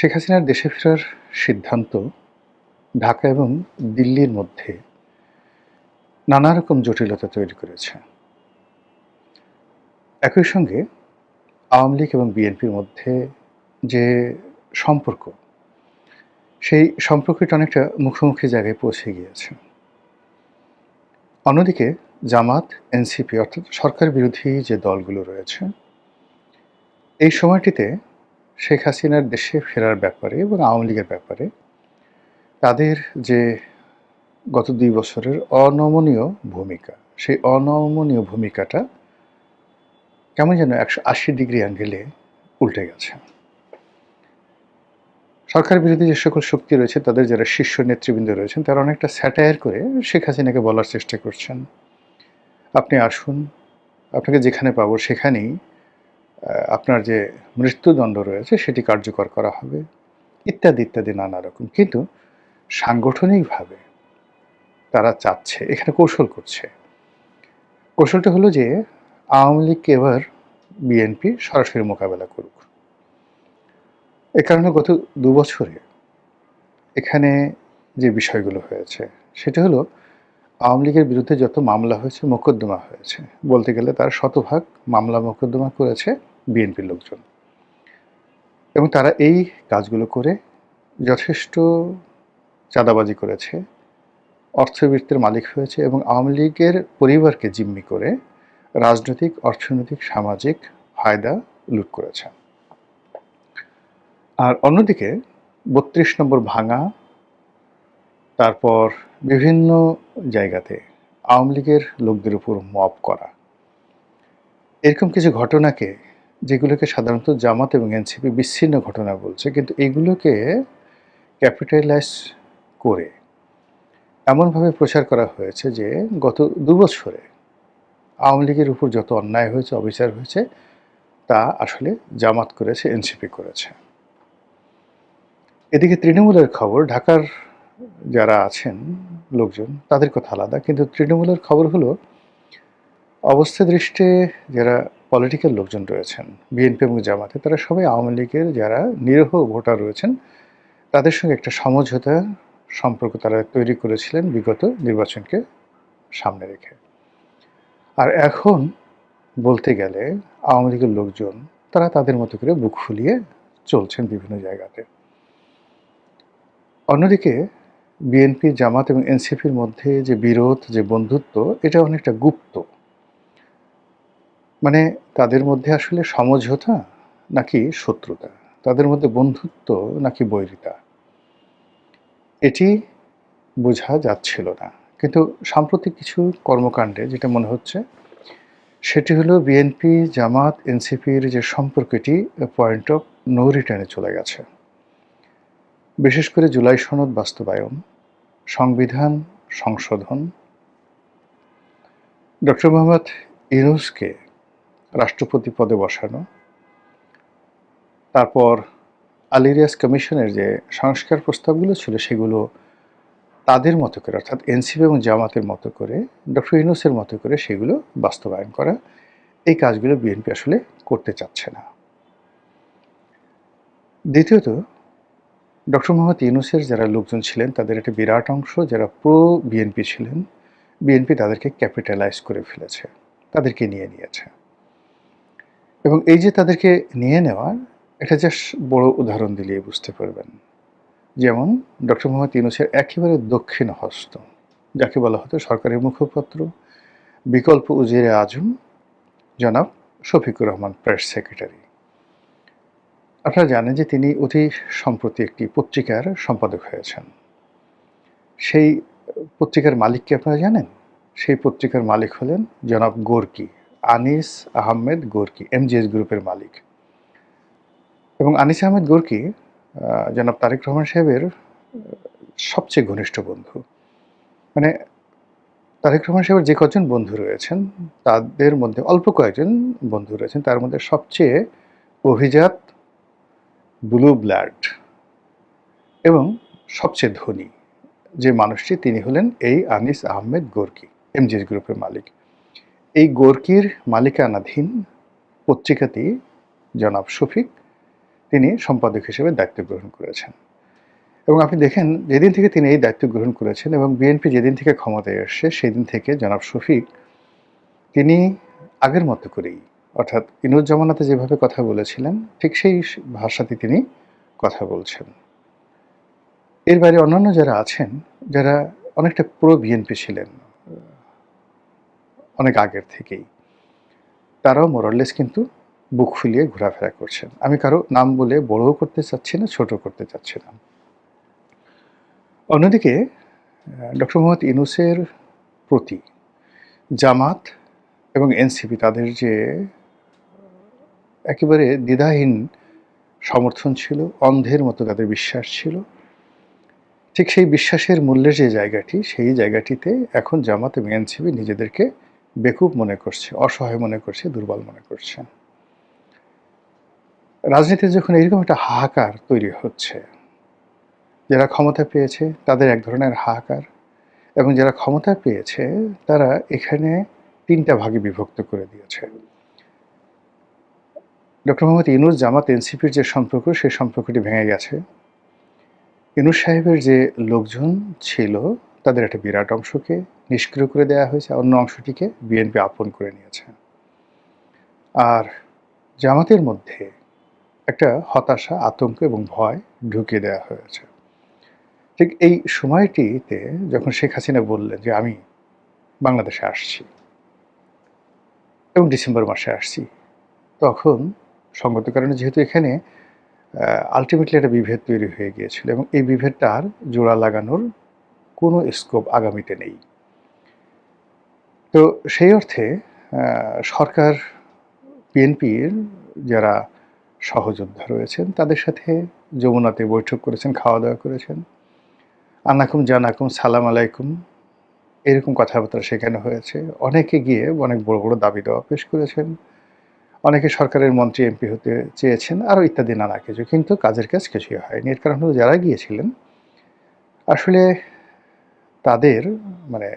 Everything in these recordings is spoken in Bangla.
শেখ হাসিনার দেশে ফেরার সিদ্ধান্ত ঢাকা এবং দিল্লির মধ্যে নানা রকম জটিলতা তৈরি করেছে। একই সঙ্গে আওয়ামী লীগ এবং বিএনপির মধ্যে যে সম্পর্ক, সেই সম্পর্কটা অনেকটা মুখোমুখি জায়গায় পৌঁছে গিয়েছে। অন্যদিকে জামাত, এনসিপি অর্থাৎ সরকার বিরোধী যে দলগুলো রয়েছে, এই সময়টিতে শেখ হাসিনার দেশে ফেরার ব্যাপারে এবং আওয়ামী লীগের ব্যাপারে তাদের যে গত ২ বছরের অনমনীয় ভূমিকা, সেই অনমনীয় ভূমিকাটা কেমন যেন ১৮০ ডিগ্রি অ্যাঙ্গেলে উল্টে গেছে। সরকার বিরোধী যে সকল শক্তি রয়েছে, তাদের যারা শীর্ষ নেতৃবৃন্দ রয়েছেন, তারা অনেকটা স্যাটায়ার করে শেখ হাসিনাকে বলার চেষ্টা করছেন, আপনি আসুন, আপনাকে যেখানে পাবো সেখানেই আপনার যে মৃত্যুদণ্ড রয়েছে সেটি কার্যকর করা হবে, ইত্যাদি ইত্যাদি নানা রকম। কিন্তু সাংগঠনিকভাবে তারা চাচ্ছে, এখানে কৌশল করছে। কৌশলটা হলো যে আওয়ামী লীগকে এবার বিএনপি সরাসরি মোকাবেলা করুক। এ কারণে গত ২ বছরে এখানে যে বিষয়গুলো হয়েছে সেটা হলো আওয়ামী লীগের বিরুদ্ধে যত মামলা হয়েছে, মোকদ্দমা হয়েছে, বলতে গেলে তার শতভাগ মামলা মোকদ্দমা করেছে বিএনপির লোকজন। এবং তারা এই কাজগুলো করে যথেষ্ট চাঁদাবাজি করেছে, অর্থবৃত্তের মালিক হয়েছে এবং আওয়ামী লীগের পরিবারকে জিম্মি করে রাজনৈতিক, অর্থনৈতিক, সামাজিক ফায়দা লুট করেছে। আর অন্যদিকে ৩২ নম্বর ভাঙা, তারপর বিভিন্ন জায়গাতে আওয়ামী লীগের লোকদের উপর মব করা, এরকম কিছু ঘটনাকে, যেগুলোকে সাধারণত জামাত এবং এনসিপি বিচ্ছিন্ন ঘটনা বলছে, কিন্তু এগুলোকে ক্যাপিটালাইজ করে এমনভাবে প্রচার করা হয়েছে যে গত ২ বছরে আওয়ামী লীগের উপর যত অন্যায় হয়েছে, অবিচার হয়েছে, তা আসলে জামাত করেছে, এনসিপি করেছে। এদিকে তৃণমূলের খবর, ঢাকার যারা আছেন লোকজন, তাদের কথা আলাদা, কিন্তু তৃণমূলের খবর হলো অবস্থা দৃষ্টে যারা পলিটিক্যাল লোকজন রয়েছেন বিএনপি এবং জামাতে, তারা সবাই আওয়ামী লীগের যারা নিরীহ ভোটার রয়েছেন তাদের সঙ্গে একটা সমঝোতা সম্পর্ক তারা তৈরি করেছিলেন বিগত নির্বাচনকে সামনে রেখে। আর এখন বলতে গেলে আওয়ামী লীগের লোকজন তারা তাদের মতো করে বুক ফুলিয়ে চলছেন বিভিন্ন জায়গাতে। অন্যদিকে বিএনপি, জামাত এবং এনসিপির মধ্যে যে বিরোধ, যে বন্ধুত্ব, এটা অনেকটা গুপ্ত। মানে তাদের মধ্যে আসলে সমঝোতা নাকি শত্রুতা, তাদের মধ্যে বন্ধুত্ব নাকি বৈরিতা, এটি বোঝা যাচ্ছিল না। কিন্তু সাম্প্রতিক কিছু কর্মকাণ্ডে যেটা মনে হচ্ছে সেটি হলো বিএনপি, জামাত, এনসিপির যে সম্পর্কটি পয়েন্ট অফ নো রিটার্নে চলে গেছে। বিশেষ করে জুলাই সনদ বাস্তবায়ন, সংবিধান সংশোধন, ডক্টর মোহাম্মদ ইউনূসকে রাষ্ট্রপতি পদে বসানো, তারপর আলী রিয়াজ কমিশনের যে সংস্কার প্রস্তাবগুলো ছিল সেগুলো তাদের মতো করে, অর্থাৎ এনসিপি এবং জামাতের মতো করে, ডক্টর ইউনূসের মতো করে সেগুলো বাস্তবায়ন করা, এই কাজগুলো বিএনপি আসলে করতে চাচ্ছে না। দ্বিতীয়ত, ডক্টর মোহাম্মদ ইউনূসের যারা লোকজন ছিলেন তাদের একটা বিরাট অংশ যারা প্রো বিএনপি ছিলেন, বিএনপি তাদেরকে ক্যাপিটালাইজ করে ফেলেছে, তাদেরকে নিয়ে নিয়েছে। এবং এই যে তাদেরকে নিয়ে নেওয়া, এটা জাস্ট বড় উদাহরণ দিলেই বুঝতে পারবেন। যেমন ডক্টর মোহাম্মদ ইউনূসের একেবারে দক্ষিণ হস্ত, যাকে বলা হতো সরকারের মুখপাত্র, বিকল্প উজিরে আজম জনাব শফিকুর রহমান, প্রেস সেক্রেটারি। আপনারা জানেন যে তিনি অতি সম্প্রতি একটি পত্রিকার সম্পাদক হয়েছেন। সেই পত্রিকার মালিক কি আপনারা জানেন? সেই পত্রিকার মালিক হলেন জনাব Gorky, Anis Ahmed Gorky, MGS গ্রুপের মালিক। এবং আনিস আহমেদ গোর্কি জনাব তারেক রহমান সাহেবের সবচেয়ে ঘনিষ্ঠ বন্ধু। মানে তারেক রহমান সাহেবের যে কজন বন্ধু রয়েছেন তাদের মধ্যে অল্প কয়েকজন বন্ধু রয়েছেন, তার মধ্যে সবচেয়ে অভিজাত, ব্লু ব্লাড এবং সবচেয়ে ধনী যে মানুষটি, তিনি হলেন এই আনিস আহমেদ গোর্কি, এমজিএস গ্রুপের মালিক। এই গোর্কির মালিকানাধীন পত্রিকাটি জনাব শফিক তিনি সম্পাদক হিসেবে দায়িত্ব গ্রহণ করেছেন। এবং আপনি দেখেন যেদিন থেকে তিনি এই দায়িত্ব গ্রহণ করেছেন এবং বিএনপি যেদিন থেকে ক্ষমতায় এসছে সেদিন থেকে জনাব শফিক তিনি আগের মতো করেই, অর্থাৎ ইনুস জামানাতে যেভাবে কথা বলেছিলেন ঠিক সেই ভাষাতে তিনি কথা বলছেন। এর বাইরে অন্যান্য যারা আছেন, যারা অনেকটা প্রো বিএনপি ছিলেন অনেক আগের থেকেই, তারাও মোরাললেস কিন্তু বুক ফুলিয়ে ঘোরাফেরা করছেন। আমি কারো নাম বলে বড়ও করতে চাচ্ছি না, ছোট করতে চাচ্ছি না। অন্যদিকে ডক্টর মোহাম্মদ ইউনূসের প্রতি জামাত এবং এনসিপি তাদের যে একেবারে দ্বিধাহীন সমর্থন ছিল, অন্ধের মতো তাদের বিশ্বাস ছিল, ঠিক সেই বিশ্বাসের মূল্যের যে জায়গাটি, সেই জায়গাটিতে এখন জামাত এবং এনসিপি নিজেদেরকে বেকুব মনে করছে, অসহায় মনে করছে, দুর্বল মনে করছে। রাজনীতিতে যখন এরকম একটা হাহাকার তৈরি হচ্ছে, যারা ক্ষমতা পেয়েছে তাদের এক ধরনের হাহাকার, এবং যারা ক্ষমতা পেয়েছে তারা এখানে ৩টা ভাগে বিভক্ত করে দিয়েছে। ডক্টর মোহাম্মদ ইউনূস জামাত এনসিপির যে সম্পর্ক, সেই সম্পর্কটি ভেঙে গেছে। ইউনূস সাহেবের যে লোকজন ছিল তাদের একটা বিরাট অংশকে নিষ্ক্রিয় করে দেওয়া হয়েছে, অন্য অংশটিকে বিএনপি আপন করে নিয়েছে। আর জামাতের মধ্যে একটা হতাশা, আতঙ্ক এবং ভয় ঢুকিয়ে দেওয়া হয়েছে। ঠিক এই সময়টিতে যখন শেখ হাসিনা বললেন যে আমি বাংলাদেশে আসছি এবং ডিসেম্বর মাসে আসছি, তখন সঙ্গত কারণে যেহেতু এখানে আলটিমেটলি একটা বিভেদ তৈরি হয়ে গিয়েছিল এবং এই বিভেদটা আর জোড়া লাগানোর কোনো স্কোপ আগামীতে নেই। তো সেই অর্থে সরকার, বিএনপির যারা সহযোদ্ধা রয়েছেন তাদের সাথে যমুনাতে বৈঠক করেছেন, খাওয়া দাওয়া করেছেন, আনাকুম জানাকুম সালাম আলাইকুম এরকম কথাবার্তা সেখানে হয়েছে। অনেকে গিয়ে অনেক বড় বড় দাবি দেওয়া পেশ করেছেন, অনেকে সরকারের মন্ত্রী এমপি হতে চেয়েছেন, আরও ইত্যাদি নানা কিছু, কিন্তু কাজের কাজ কিছুই হয়নি। এর কারণ হলো যারা গিয়েছিলেন আসলে তাদের মানে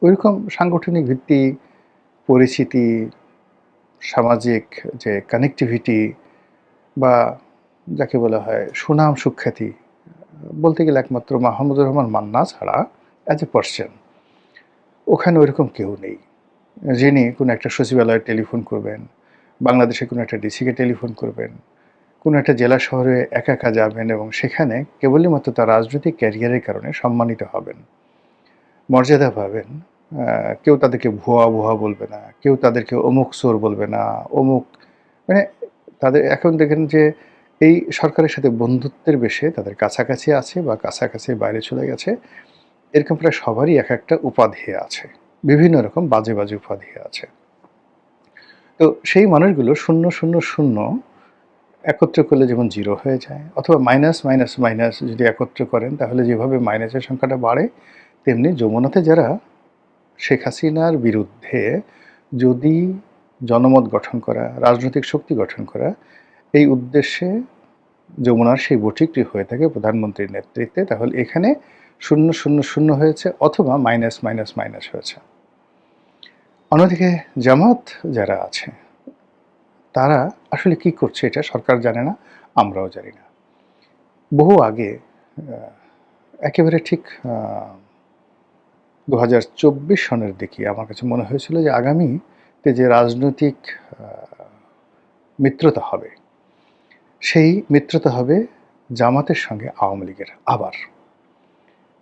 ওইরকম সাংগঠনিক ভিত্তি, পরিচিতি, সামাজিক যে কানেক্টিভিটি বা যাকে বলা হয় সুনাম সুখ্যাতি, বলতে গেলে একমাত্র মাহমুদুর রহমান মান্না ছাড়া অ্যাজ এ পার্সন ওখানে ওইরকম কেউ নেই যিনি কোনো একটা সচিবালয়ে টেলিফোন করবেন, বাংলাদেশে কোনো একটা ডিসিকে টেলিফোন করবেন, কোনো একটা জেলা শহরে একা একা যাবেন এবং সেখানে কেবলই মাত্র তার রাজনৈতিক ক্যারিয়ারের কারণে সম্মানিত হবেন, মর্যাদা পাবেন। কেউ তাদেরকে ভুয়া ভুয়া বলবে না, কেউ তাদেরকে অমুক চোর বলবে না, অমুক মানে তাদের এখন দেখেন যে এই সরকারের সাথে বন্ধুত্বের বেশে তাদের কাছাকাছি আছে বা কাছাকাছি বাইরে চলে গেছে, এরকম প্রায় সবারই এক একটা উপাধি আছে, বিভিন্ন রকম বাজে বাজে উপাধি আছে। তো সেই মানুষগুলো 0 0 0 একত্র করলে যেমন 0 হয়ে যায়, অথবা মাইনাস মাইনাস মাইনাস যদি একত্র করেন তাহলে যেভাবে মাইনাসের সংখ্যাটা বাড়ে, তেমনি যমুনাতে যারা শেখ হাসিনার বিরুদ্ধে যদি জনমত গঠন করা, রাজনৈতিক শক্তি গঠন করা, এই উদ্দেশ্যে যমুনার সেই বৈঠকটি হয়ে থাকে প্রধানমন্ত্রীর নেতৃত্বে, তাহলে এখানে 0 0 0 হয়েছে অথবা মাইনাস মাইনাস মাইনাস হয়েছে। অন্যদিকে জামাত যারা আছে তারা আসলে কি করছে এটা সরকার জানে না, আমরাও জানি না। বহু আগে একেবারে ঠিক 2024 সনের দিকে আমার কাছে মনে হয়েছিল যে আগামীতে যে রাজনৈতিক মিত্রতা হবে, সেই মিত্রতা হবে জামাতের সঙ্গে আওয়ামী লীগের। আবার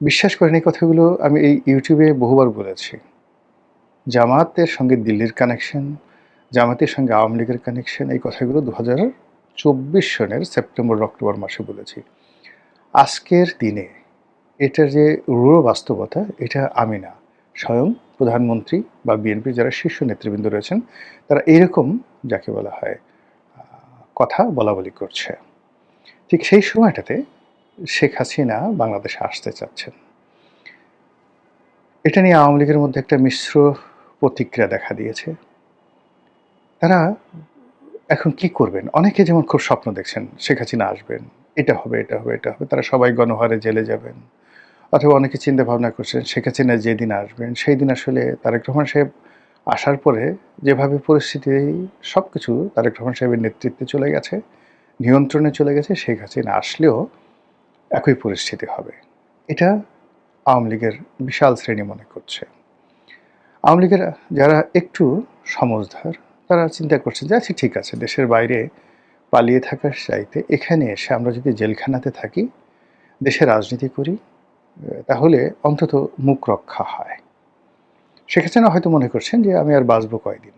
বিশ্বাস করেন এই কথাগুলো আমি এই ইউটিউবে বহুবার বলেছি। জামাতের সঙ্গে দিল্লির কানেকশন, জামাতের সঙ্গে আওয়ামী লীগের কানেকশন, এই কথাগুলো 2024 সনের সেপ্টেম্বর অক্টোবর মাসে বলেছি। আজকের দিনে এটার যে রূঢ় বাস্তবতা, এটা আমি না, স্বয়ং প্রধানমন্ত্রী বা বিএনপির যারা শীর্ষ নেতৃবৃন্দ রয়েছেন তারা এইরকম যাকে বলা হয় কথা বলাবলি করছে। ঠিক সেই সময়টাতে শেখ হাসিনা বাংলাদেশে আসতে চাচ্ছেন। এটা নিয়ে আওয়ামী লীগের মধ্যে একটা মিশ্র প্রতিক্রিয়া দেখা দিয়েছে। তারা এখন কি করবেন? অনেকে যেমন খুব স্বপ্ন দেখছেন শেখ হাসিনা আসবেন, এটা হবে এটা হবে এটা হবে, তারা সবাই গণহারে জেলে যাবেন। অথবা অনেকে চিন্তা ভাবনা করছেন শেখ হাসিনা যেদিন আসবেন সেই দিন আসলে তারেক রহমান সাহেব আসার পরে যেভাবে পরিস্থিতি সব কিছু তারেক রহমান সাহেবের নেতৃত্বে চলে গেছে, নিয়ন্ত্রণে চলে গেছে, শেখ হাসিনা আসলেও একই পরিস্থিতি হবে। এটা আওয়ামী লীগের বিশাল শ্রেণী মনে করছে। আওয়ামী লীগের যারা একটু সমঝদার তারা চিন্তা করছেন যে আচ্ছা ঠিক আছে, দেশের বাইরে পালিয়ে থাকার চাইতে এখানে এসে আমরা যদি জেলখানাতে থাকি, দেশে রাজনীতি করি, তাহলে অন্তত মুখ রক্ষা হয়। শেখ হাসিনা হয়তো মনে করছেন যে আমি আর বাঁচবো কয়দিন,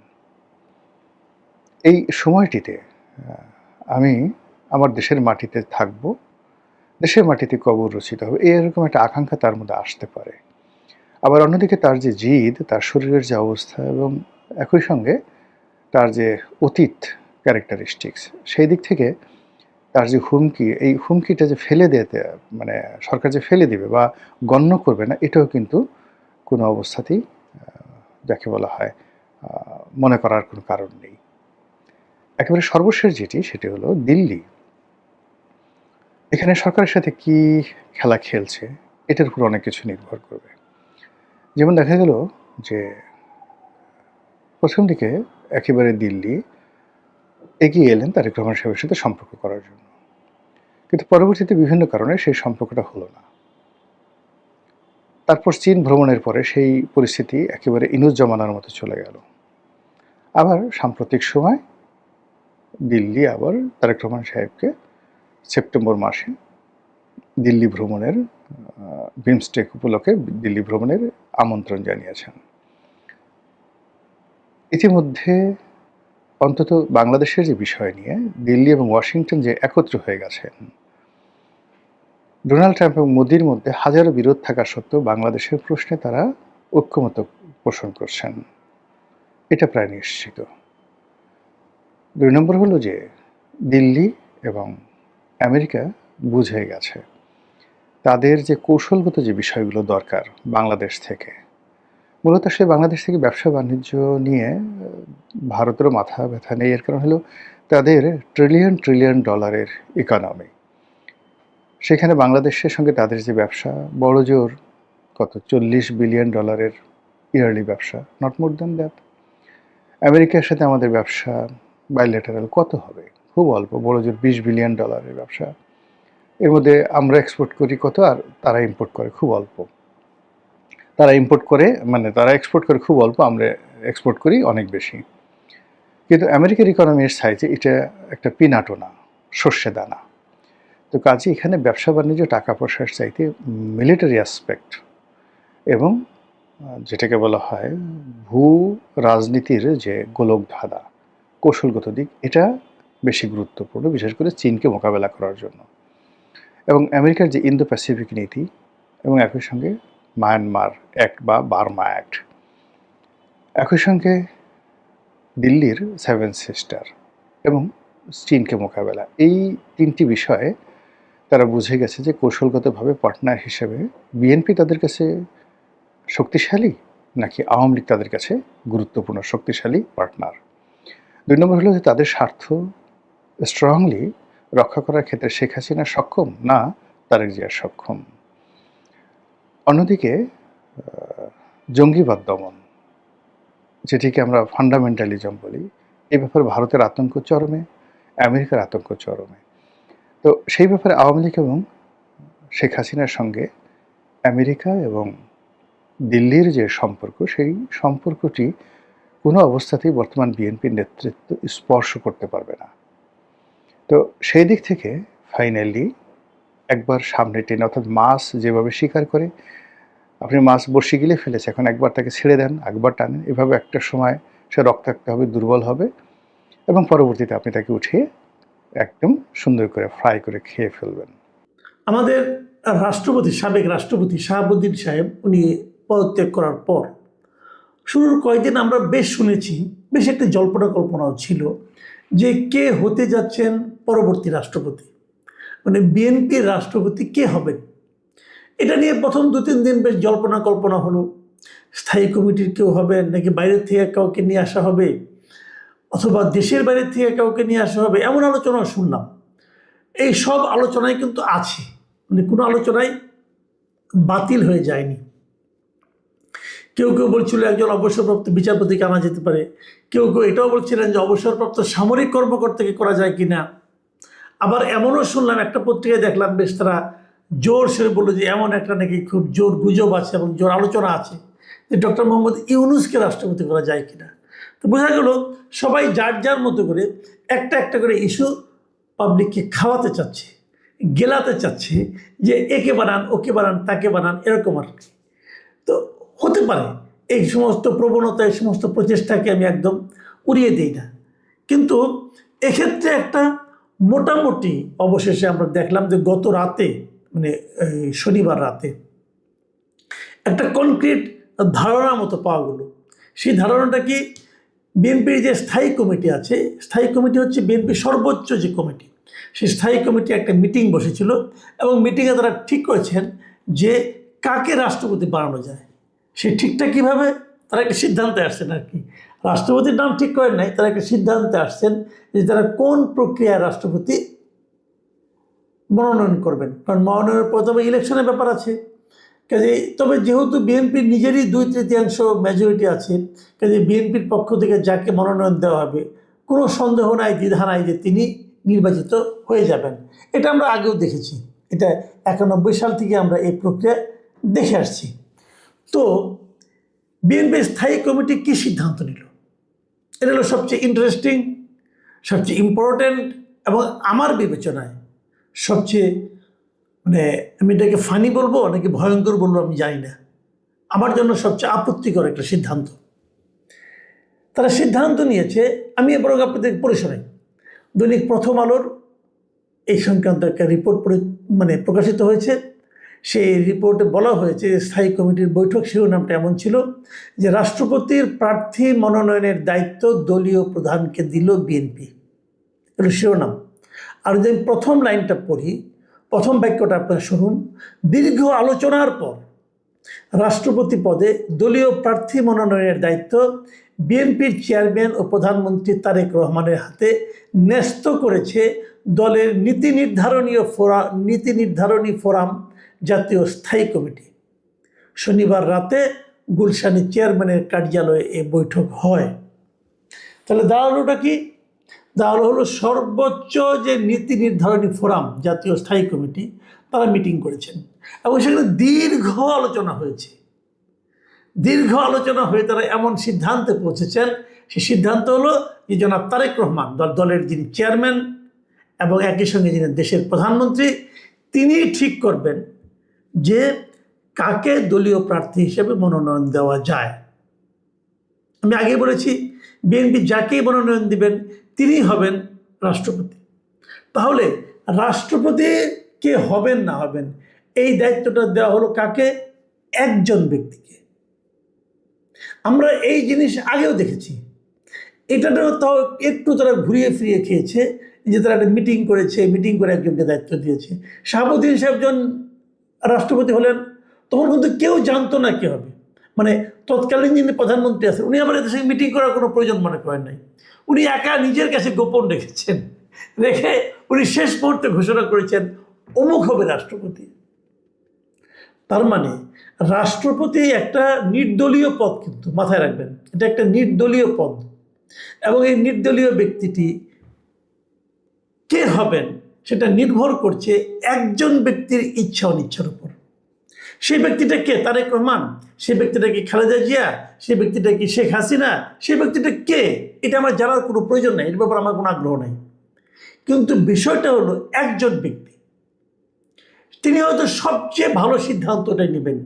এই সময়টিতে আমি আমার দেশের মাটিতে থাকব, দেশের মাটিতে কবর রচিত হবে, এরকম একটা আকাঙ্ক্ষা তার মধ্যে আসতে পারে। আবার অন্যদিকে তার যে জিদ, তার শরীরের যে অবস্থা এবং একই সঙ্গে তার যে অতীত ক্যারেক্টারিস্টিক্স, সেই দিক থেকে তার যে হুমকি, এই হুমকিটা যে ফেলে দিতে মানে সরকার যে ফেলে দিবে বা গণ্য করবে না, এটাও কিন্তু কোনো অবস্থাতেই যাকে বলা হয় মনে করার কোনো কারণ নেই। একেবারে সর্বশেষ যেটি, সেটি হলো দিল্লি। এখানে সরকারের সাথে কি খেলা খেলছে এটার উপর অনেক কিছু নির্ভর করবে। যেমন দেখা গেল যে প্রথম দিকে একেবারে দিল্লি এগিয়ে এলেন তারেক রহমান সাহেবের সাথে সম্পর্ক করার জন্য, কিন্তু পরবর্তীতে বিভিন্ন কারণে সেই সম্পর্কটা হলো না। তারপর চীন ভ্রমণের পরে সেই পরিস্থিতি একেবারে ইনুস জমানার মতো চলে গেল। আবার সাম্প্রতিক সময় দিল্লি আবার তারেক রহমান সাহেবকে সেপ্টেম্বর মাসে দিল্লি ভ্রমণের বিমস্টেক উপলক্ষে দিল্লি ভ্রমণের আমন্ত্রণ জানিয়েছেন। ইতিমধ্যে অন্তত বাংলাদেশের যে বিষয় নিয়ে দিল্লি এবং ওয়াশিংটন যে একত্র হয়ে গেছেন, ডোনাল্ড ট্রাম্প এবং মোদির মধ্যে হাজারো বিরোধ থাকা সত্ত্বেও বাংলাদেশের প্রশ্নে তারা ঐক্যমত পোষণ করছেন, এটা প্রায় নিশ্চিত। ২ নম্বর হলো যে দিল্লি এবং আমেরিকা বুঝে গেছে তাদের যে কৌশলগত যে বিষয়গুলো দরকার বাংলাদেশ থেকে, মূলত সে বাংলাদেশ থেকে ব্যবসা বাণিজ্য নিয়ে ভারতেরও মাথা ব্যথা নেই। এর কারণ হলো তাদের ট্রিলিয়ন ট্রিলিয়ন ডলারের ইকোনমি, সেখানে বাংলাদেশের সঙ্গে তাদের যে ব্যবসা বড় জোর কত 40 বিলিয়ন ডলারের ইয়ারলি ব্যবসা, নট মোর দ্যান দ্যাট। আমেরিকার সাথে আমাদের ব্যবসা বাইলেটারাল কত হবে, খুব অল্প, বড় জোর 20 বিলিয়ন ডলারের ব্যবসা। এর মধ্যে আমরা এক্সপোর্ট করি কত আর তারা ইম্পোর্ট করে খুব অল্প। তারা ইম্পোর্ট করে তারা এক্সপোর্ট করে খুব অল্প, আমরা এক্সপোর্ট করি অনেক বেশি। কিন্তু আমেরিকার ইকোনমির সাইজে এটা একটা পিনাটও না, সর্ষে দানা। তো কাজে এখানে ব্যবসা বাণিজ্য টাকা পয়সার চাইতে মিলিটারি অ্যাসপেক্ট এবং যেটাকে বলা হয় ভূ রাজনীতির যে গোলক ধাঁধা, কৌশলগত দিক, এটা বেশি গুরুত্বপূর্ণ, বিশেষ করে চীনকে মোকাবেলা করার জন্য। এবং আমেরিকার যে ইন্দো প্যাসিফিক নীতি এবং একই সঙ্গে মায়ানমার অ্যাক্ট বা বার্মা অ্যাক্ট, একই সঙ্গে দিল্লির 7 সিস্টার এবং চীনকে মোকাবেলা, এই 3টি বিষয়ে তারা বুঝে গেছে যে কৌশলগতভাবে পার্টনার হিসেবে বিএনপি তাদের কাছে শক্তিশালী নাকি আওয়ামী লীগ তাদের কাছে গুরুত্বপূর্ণ শক্তিশালী পার্টনার। 2 নম্বর হলো যে তাদের স্বার্থ স্ট্রংলি রক্ষা করার ক্ষেত্রে শেখ হাসিনা সক্ষম না তারেক জিয়া সক্ষম। অন্যদিকে জঙ্গিবাদ দমন, যেটিকে আমরা ফান্ডামেন্টালিজম বলি, এই ব্যাপারে ভারতের আতঙ্ক চরমে, আমেরিকার আতঙ্ক চরমে। তো সেই ব্যাপারে আওয়ামী লীগ এবং শেখ হাসিনার সঙ্গে আমেরিকা এবং দিল্লির যে সম্পর্ক, সেই সম্পর্কটি কোনো অবস্থাতেই বর্তমান বিএনপির নেতৃত্ব স্পর্শ করতে পারবে না। তো সেই দিক থেকে ফাইনালি একবার সামনে টেনে, অর্থাৎ মাছ যেভাবে শিকার করে, আপনি মাছ বড়শি গিলে ফেলেছে, এখন একবার তাকে ছেড়ে দেন, একবার টানেন, এভাবে একটা সময় সে রক্তাক্ত হবে, দুর্বল হবে এবং পরবর্তীতে আপনি তাকে উঠিয়ে একদম সুন্দর করে ফ্রাই করে খেয়ে ফেলবেন। আমাদের রাষ্ট্রপতি, সাবেক রাষ্ট্রপতি শাহাবুদ্দিন সাহেব উনি পদত্যাগ করার পর শুরুর কয়েকদিন আমরা বেশ শুনেছি, বেশ একটা জল্পনা কল্পনাও ছিল যে কে হতে যাচ্ছেন পরবর্তী রাষ্ট্রপতি, মানে বিএনপির রাষ্ট্রপতি কে হবেন। এটা নিয়ে প্রথম 2-3 দিন বেশ জল্পনা কল্পনা হলো, স্থায়ী কমিটির কেউ হবেন নাকি বাইরের থেকে কাউকে নিয়ে আসা হবে, অথবা দেশের বাইরের থেকে কাউকে নিয়ে আসা হবে, এমন আলোচনা শুনলাম। এই সব আলোচনায় কিন্তু আছে, মানে কোনো আলোচনায় বাতিল হয়ে যায়নি। কেউ কেউ বলছিল একজন অবসরপ্রাপ্ত বিচারপতিকে আনা যেতে পারে, কেউ কেউ এটাও বলছিলেন যে অবসরপ্রাপ্ত সামরিক কর্মকর্তাকে করা যায় কিনা, আবার এমনও শুনলাম, একটা পত্রিকায় দেখলাম বেশ তারা জোর সরে বললো যে এমন একটা নাকি খুব জোর গুজব আছে এবং জোর আলোচনা আছে যে ডক্টর মোহাম্মদ ইউনূসকে রাষ্ট্রপতি করা যায় কিনা। তো বোঝা গেল সবাই যার যার মতো করে একটা একটা করে ইস্যু পাবলিককে খাওয়াতে চাচ্ছে, গেলাতে চাচ্ছে, যে একে বানান, ওকে বানান, তাকে বানান, এরকম আর কি। তো হতে পারে এই সমস্ত প্রবণতা, এই সমস্ত প্রচেষ্টাকে আমি একদম উড়িয়ে দিই না, কিন্তু এক্ষেত্রে একটা মোটামুটি অবশেষে আমরা দেখলাম যে গত রাতে, মানে এই শনিবার রাতে একটা কনক্রিট ধারণা মতো পাওয়া গেল। সেই ধারণাটা কি, বিএনপির যে স্থায়ী কমিটি আছে, স্থায়ী কমিটি হচ্ছে বিএনপির সর্বোচ্চ যে কমিটি, সেই স্থায়ী কমিটি একটা মিটিং বসেছিল এবং মিটিংয়ে তারা ঠিক করেছেন যে কাকে রাষ্ট্রপতি বানানো যায়। সেই ঠিকটা কীভাবে, তারা একটা সিদ্ধান্তে আসছেন আর কি। রাষ্ট্রপতির নাম ঠিক করেন নাই, তারা একটা সিদ্ধান্তে আসছেন যে তারা কোন প্রক্রিয়ায় রাষ্ট্রপতি মনোনয়ন করবেন। কারণ মনোনয়নের প্রথমে ইলেকশনের ব্যাপার আছে, কাজে তবে যেহেতু বিএনপির নিজেরই 2/3 মেজরিটি আছে, কাজে বিএনপির পক্ষ থেকে যাকে মনোনয়ন দেওয়া হবে কোনো সন্দেহ নাই, দ্বিধা নাই যে তিনি নির্বাচিত হয়ে যাবেন। এটা আমরা আগেও দেখেছি, এটা 91 সাল থেকে আমরা এই প্রক্রিয়া দেখে আসছি। তো বিএনপির স্থায়ী কমিটি কী সিদ্ধান্ত নিল, এটা হলো সবচেয়ে ইন্টারেস্টিং, সবচেয়ে ইম্পর্ট্যান্ট এবং আমার বিবেচনায় সবচেয়ে, মানে আমি এটাকে ফানি বলবো নাকি ভয়ঙ্কর বলবো আমি জানি না, আমার জন্য সবচেয়ে আপত্তিকর একটা সিদ্ধান্ত। তারা সিদ্ধান্ত নিয়েছে, আমি বরং আপনাদের পড়ে শোনাই। দৈনিক প্রথম আলোর এই সংক্রান্ত একটা রিপোর্ট প্রকাশিত হয়েছে। সেই রিপোর্টে বলা হয়েছে স্থায়ী কমিটির বৈঠক শিরোনামটা এমন ছিল যে রাষ্ট্রপতির প্রার্থী মনোনয়নের দায়িত্ব দলীয় প্রধানকে দিল বিএনপি, এগুলো শিরোনাম। আর যদি আমি প্রথম লাইনটা পড়ি, প্রথম বাক্যটা আপনারা শুনুন। দীর্ঘ আলোচনার পর রাষ্ট্রপতি পদে দলীয় প্রার্থী মনোনয়নের দায়িত্ব বিএনপির চেয়ারম্যান ও প্রধানমন্ত্রী তারেক রহমানের হাতে ন্যস্ত করেছে দলের নীতি নির্ধারণী ফোরাম জাতীয় স্থায়ী কমিটি। শনিবার রাতে গুলশানে চেয়ারম্যানের কার্যালয়ে এ বৈঠক হয়। তাহলে দাঁড়ালোটা কি, দাঁড়ালো হলো সর্বোচ্চ যে নীতি নির্ধারণী ফোরাম জাতীয় স্থায়ী কমিটি, তারা মিটিং করেছেন এবং সেখানে দীর্ঘ আলোচনা হয়েছে। দীর্ঘ আলোচনা হয়ে তারা এমন সিদ্ধান্তে পৌঁছেছেন, সেই সিদ্ধান্ত হলো যে জনাব তারেক রহমান দলের যিনি চেয়ারম্যান এবং একই সঙ্গে যিনি দেশের প্রধানমন্ত্রী, তিনি ঠিক করবেন যে কাকে দলীয় প্রার্থী হিসেবে মনোনয়ন দেওয়া যায়। আমি আগে বলেছি বিএনপি যাকেই মনোনয়ন দিবেন তিনি হবেন রাষ্ট্রপতি। তাহলে রাষ্ট্রপতি কে হবেন না হবেন এই দায়িত্বটা দেওয়া হলো কাকে, একজন ব্যক্তিকে। আমরা এই জিনিস আগেও দেখেছি, এটাও তাও একটু তারা ঘুরিয়ে ফিরিয়ে খেয়েছে, যে তারা একটা মিটিং করেছে, মিটিং করে একজনকে দায়িত্ব দিয়েছে। শাহাবুদ্দিন সাহেব যখন রাষ্ট্রপতি হলেন তখন কিন্তু কেউ জানতো না কী হবে, মানে তৎকালীন যিনি প্রধানমন্ত্রী আছেন উনি আবার এদের সঙ্গে মিটিং করার কোনো প্রয়োজন মনে করেন নাই। উনি একা নিজের কাছে গোপন রেখেছেন, রেখে উনি শেষ মুহূর্তে ঘোষণা করেছেন অমুক হবে রাষ্ট্রপতি। তার মানে রাষ্ট্রপতি একটা নির্দলীয় পদ, কিন্তু মাথায় রাখবেন এটা একটা নির্দলীয় পদ, এবং এই নির্দলীয় ব্যক্তিটি কে হবেন সেটা নির্ভর করছে একজন ব্যক্তির ইচ্ছা অনিচ্ছার উপর। সেই ব্যক্তিটা কে, তারেক রহমান, সেই ব্যক্তিটা কি খালেদা জিয়া, সেই ব্যক্তিটা কি শেখ হাসিনা, সেই ব্যক্তিটা কে, এটা আমার জানার কোনো প্রয়োজন নেই, এর ব্যাপারে আমার কোনো আগ্রহ নেই। কিন্তু বিষয়টা হলো একজন ব্যক্তি, তিনি হয়তো সবচেয়ে ভালো সিদ্ধান্তটাই নেবেন,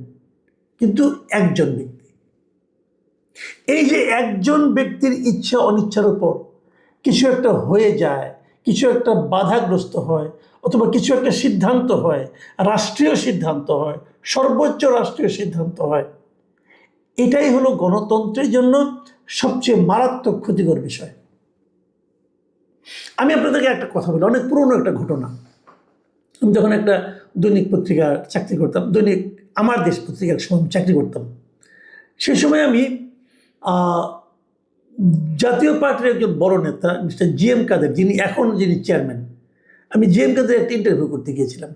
কিন্তু একজন ব্যক্তি। এই যে একজন ব্যক্তির ইচ্ছা অনিচ্ছার উপর কিছু একটা হয়ে যায়, কিছু একটা বাধাগ্রস্ত হয়, অথবা কিছু একটা সিদ্ধান্ত হয়, রাষ্ট্রীয় সিদ্ধান্ত হয়, সর্বোচ্চ রাষ্ট্রীয় সিদ্ধান্ত হয়, এটাই হলো গণতন্ত্রের জন্য সবচেয়ে মারাত্মক ক্ষতিকর বিষয়। আমি আপনাদেরকে একটা কথা বলি, অনেক পুরনো একটা ঘটনা। আমি যখন একটা দৈনিক পত্রিকার চাকরি করতাম, দৈনিক আমার দেশ পত্রিকার সময় চাকরি করতাম, সে সময় আমি জাতীয় পার্টির একজন বড় নেতা মিস্টার জিএম কাদের, যিনি চেয়ারম্যান, আমি জিএম কাদের একটা ইন্টারভিউ করতে গিয়েছিলাম।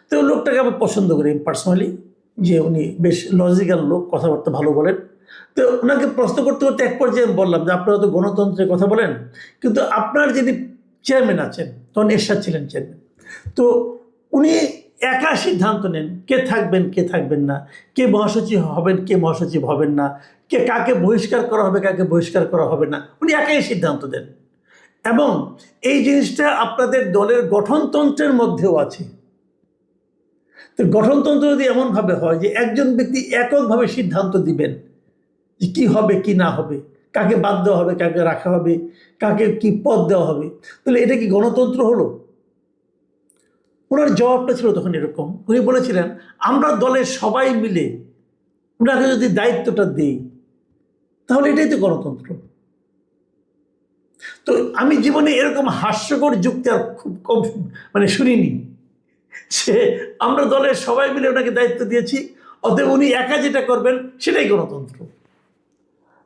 তো লোকটাকে আমার পছন্দ করি পার্সোনালি, যে উনি বেশ লজিক্যাল লোক, কথাবার্তা ভালো বলেন। তো ওনাকে প্রশ্ন করতে করতে এক পর্যায়ে আমি বললাম যে আপনারা তো গণতন্ত্রের কথা বলেন, কিন্তু আপনার যিনি চেয়ারম্যান আছেন, তখন এরশাদ ছিলেন চেয়ারম্যান। তো উনি একা সিদ্ধান্ত নেন কে থাকবেন কে থাকবেন না, কে মহাসচিব হবেন কে মহাসচিব হবেন না, কে কাকে বহিষ্কার করা হবে কাকে বহিষ্কার করা হবে না, উনি একাই সিদ্ধান্ত দেন। এবং এই জিনিসটা আপনাদের দলের গঠনতন্ত্রের মধ্যেও আছে। তো গঠনতন্ত্র যদি এমনভাবে হয় যে একজন ব্যক্তি এককভাবে সিদ্ধান্ত দিবেন যে কী হবে কি না হবে, কাকে বাদ দেওয়া হবে কাকে রাখা হবে, কাকে কি পদ দেওয়া হবে, তাহলে এটা কি গণতন্ত্র হলো? ওনার জবাবটা ছিল তখন এরকম, উনি বলেছিলেন আমরা দলের সবাই মিলে ওনাকে যদি দায়িত্বটা দিই তাহলে এটাই তো গণতন্ত্র। তো আমি জীবনে এরকম হাস্যকর যুক্তি আর খুব কম শুনিনি যে আমরা দলের সবাই মিলে ওনাকে দায়িত্ব দিয়েছি, অতএব উনি একা যেটা করবেন সেটাই গণতন্ত্র।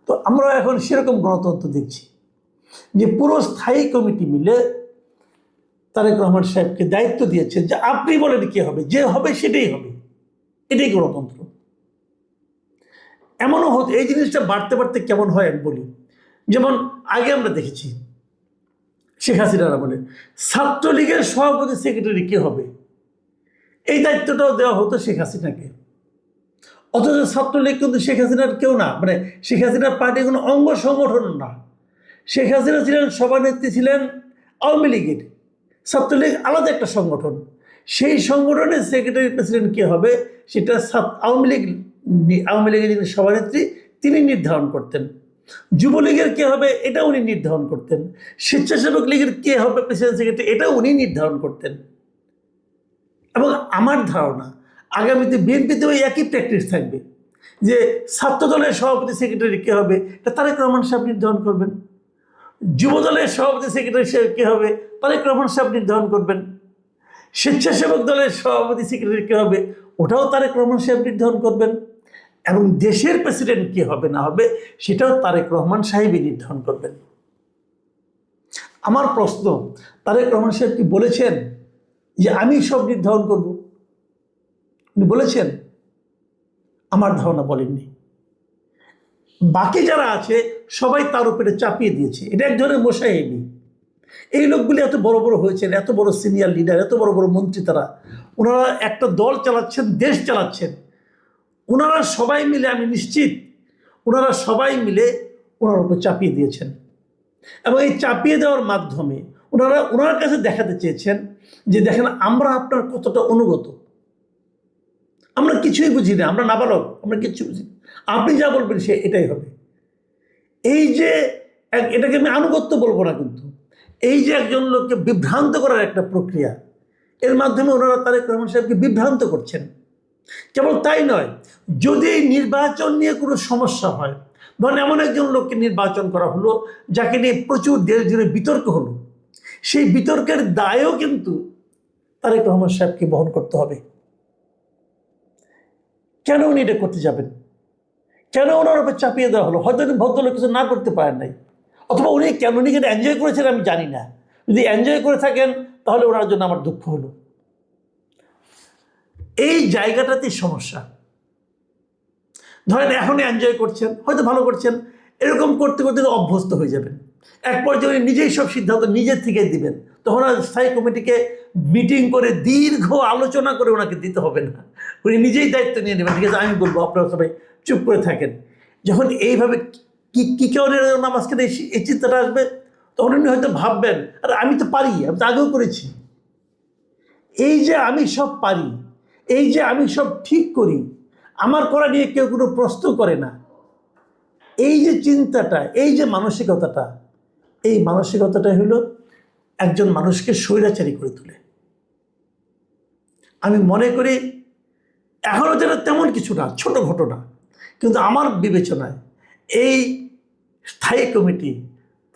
তো আমরা এখন সেরকম গণতন্ত্র দেখছি যে পুরো স্থায়ী কমিটি মিলে তারেক রহমান সাহেবকে দায়িত্ব দিয়েছেন যে আপনি বলেন কি হবে, যে হবে সেটাই হবে, এটাই গণতন্ত্র। এমনও হতো, এই জিনিসটা বাড়তে বাড়তে কেমন হয় আমি বলি। যেমন আগে আমরা দেখেছি শেখ হাসিনারা বলে ছাত্রলীগের সভাপতি সেক্রেটারি কে হবে, এই দায়িত্বটাও দেওয়া হতো শেখ হাসিনাকে। অথচ ছাত্রলীগ কিন্তু শেখ হাসিনার কেউ না, শেখ হাসিনার পার্টির কোনো অঙ্গ সংগঠন না। শেখ হাসিনা ছিলেন সভানেত্রী, ছিলেন আওয়ামী লীগের, ছাত্রলীগ আলাদা একটা সংগঠন। সেই সংগঠনের সেক্রেটারি প্রেসিডেন্ট কে হবে সেটা আওয়ামী লীগের যিনি সভানেত্রী তিনি নির্ধারণ করতেন। যুবলীগের কে হবে এটা উনি নির্ধারণ করতেন। স্বেচ্ছাসেবক লীগের কে হবে প্রেসিডেন্ট সেক্রেটারি এটা উনি নির্ধারণ করতেন। এবং আমার ধারণা আগামীতে বিএনপিতে ওই একই প্র্যাকটিস থাকবে যে ছাত্রদলের সভাপতি সেক্রেটারি কে হবে এটা তারেক রহমান সাহেব নির্ধারণ করবেন, যুবদলের সভাপতি সেক্রেটারি কে হবে তারেক রহমান সাহেব নির্ধারণ করবেন, স্বেচ্ছাসেবক দলের সভাপতি সেক্রেটারি কে হবে ওটাও তারেক রহমান সাহেব নির্ধারণ করবেন, এবং দেশের প্রেসিডেন্ট কে হবে না হবে সেটাও তারেক রহমান সাহেবই নির্ধারণ করবেন। আমার প্রশ্ন, তারেক রহমান সাহেব কি বলেছেন যে আমি সব নির্ধারণ করব? উনি বলেছেন? আমার ধারণা বলেননি। বাকি যারা আছে সবাই তার উপরে চাপিয়ে দিয়েছে, এটা এক ধরনের মোসাহেবি। এই লোকগুলি এত বড় বড় হয়েছেন, এত বড় সিনিয়র লিডার, এত বড় বড় মন্ত্রী, তারা ওনারা একটা দল চালাচ্ছেন, দেশ চালাচ্ছেন। ওনারা সবাই মিলে, আমি নিশ্চিত ওনারা সবাই মিলে ওনার উপর চাপিয়ে দিয়েছেন, এবং এই চাপিয়ে দেওয়ার মাধ্যমে ওনার কাছে দেখাতে চেয়েছেন যে দেখেন আমরা আপনার কতটা অনুগত, আমরা কিছুই বুঝি না, আমরা নাবালক, আমরা কিচ্ছু বুঝি না, আপনি যা বলবেন সে এটাই হবে। এই যে এটাকে আমি আনুগত্য বলবো না, কিন্তু এই যে একজন লোককে বিভ্রান্ত করার একটা প্রক্রিয়া, এর মাধ্যমে ওনারা তারেক রহমান সাহেবকে বিভ্রান্ত করছেন। কেবল তাই নয়, যদি এই নির্বাচন নিয়ে কোনো সমস্যা হয়, ধরেন এমন একজন লোককে নির্বাচন করা হলো যাকে নিয়ে প্রচুর দেশ জুড়ে বিতর্ক হলো, সেই বিতর্কের দায়ও কিন্তু তারেক রহমান সাহেবকে বহন করতে হবে। কেন উনি এটা করতে যাবেন? কেন ওনার উপর চাপিয়ে দেওয়া হলো? হয়তো উনি ভদ্রলোক কিছু না করতে পারেন নাই, অথবা উনি কেন উনি এটা এনজয় করেছেন আমি জানি না। যদি এনজয় করে থাকেন তাহলে ওনার জন্য আমার দুঃখ হলো। এই জায়গাটাতেই সমস্যা। ধরেন এখন এনজয় করছেন, হয়তো ভালো করছেন, এরকম করতে করতে অভ্যস্ত হয়ে যাবেন। এক পর্যায়ে উনি নিজেই সব সিদ্ধান্ত নিজের থেকে দিবেন, তখন আর স্থায়ী কমিটিকে মিটিং করে দীর্ঘ আলোচনা করে ওনাকে দিতে হবে না, উনি নিজেই দায়িত্ব নিয়ে নেবেন। ঠিক আছে, আমি বলবো আপনারা সবাই চুপ করে থাকেন। যখন এইভাবে কি কেমন নামাজকে এই চিন্তাটা আসবে, তখন উনি হয়তো ভাববেন আরে আমি তো পারি, আমি তো আগেও করেছি, এই যে আমি সব পারি, এই যে আমি সব ঠিক করি, আমার করা নিয়ে কেউ কোনো প্রশ্ন করে না, এই যে চিন্তাটা, এই যে মানসিকতাটা, এই মানসিকতাটা হলো একজন মানুষকে স্বৈরাচারী করে তোলে। আমি মনে করি এখনও যেন তেমন কিছু না, ছোট ঘটনা, কিন্তু আমার বিবেচনায় এই স্থায়ী কমিটি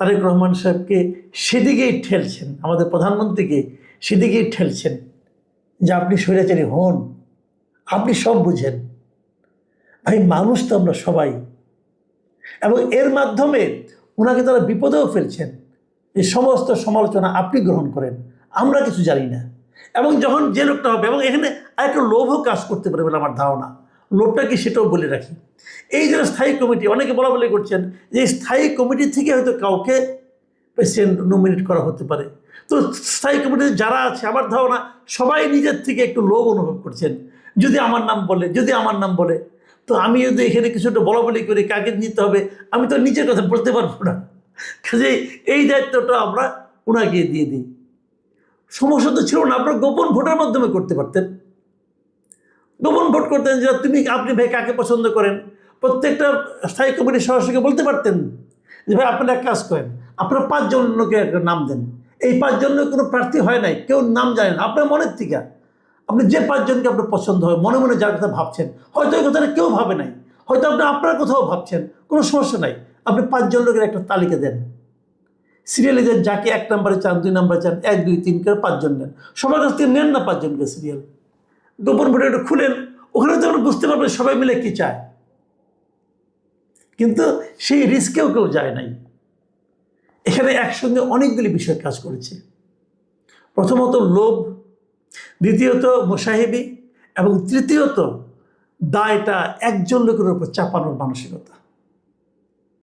তারেক রহমান সাহেবকে সেদিকেই ঠেলছেন, আমাদের প্রধানমন্ত্রীকে সেদিকেই ঠেলছেন যে আপনি স্বৈরাচারী হন, আপনি সব বুঝেন। ভাই, মানুষ তো আমরা সবাই, এবং এর মাধ্যমে ওনাকে তারা বিপদেও ফেলছেন যে সমস্ত সমালোচনা আপনি গ্রহণ করেন, আমরা কিছু জানি না। এবং যখন যে লোকটা হবে, এবং এখানে আরেকটা লোভও কাজ করতে পারে বলে আমার ধারণা, লোভটা কি সেটাও বলে রাখি। এই যে স্থায়ী কমিটি, অনেকে বলা বলি করছেন যে স্থায়ী কমিটি থেকে হয়তো কাউকে প্রেসিডেন্ট নমিনেট করা হতে পারে। তো স্থায়ী কমিটিতে যারা আছে আমার ধারণা সবাই নিজের থেকে একটু লোভ অনুভব করছেন, যদি আমার নাম বলে, যদি আমার নাম বলে, তো আমি যদি এখানে কিছু একটা বলাবলি করি কাকে নিতে হবে, আমি তো নিজের কথা বলতে পারবো না। কাজে এই দায়িত্বটা আমরা ওনাকে দিয়ে দিই। সমস্যা তো ছিল না, আপনারা গোপন ভোটের মাধ্যমে করতে পারতেন। গোপন ভোট করতেন যে আপনি ভাই কাকে পছন্দ করেন, প্রত্যেকটা স্থায়ী কমিটির সদস্যকে বলতে পারতেন যে ভাই আপনারা এক কাজ করেন, আপনারা 5 জনকে একটা নাম দেন। এই 5 জনের কোনো প্রার্থী হয় নাই, কেউ নাম জানেন, আপনার মনের থেকে আপনি যে 5 জনকে আপনার পছন্দ হয়, মনে মনে যার কথা ভাবছেন, হয়তো এই কথাটা কেউ ভাবে নাই, হয়তো আপনি আপনার কথাও ভাবছেন, কোনো সমস্যা নাই, আপনি 5 জন লোকের একটা তালিকা দেন, সিরিয়ালে দেন, যাকে 1 নম্বরে চান, 2 নম্বরে চান, 1 2 3 করে 5 জন নেন, সবার কাছ থেকে নেন না 5 জনকে সিরিয়াল। গোপন ভোটে একটু খুলেন, ওখানে তো আমরা বুঝতে পারবেন সবাই মিলে কি চায়। কিন্তু সেই রিস্কেও কেউ যায় নাই। এখানে একসঙ্গে অনেকগুলি বিষয় কাজ করেছে। প্রথমত লোভ, দ্বিতীয়ত মোসাহেবি, এবং তৃতীয়ত দায়টা একজন লোকের উপর চাপানোর মানসিকতা।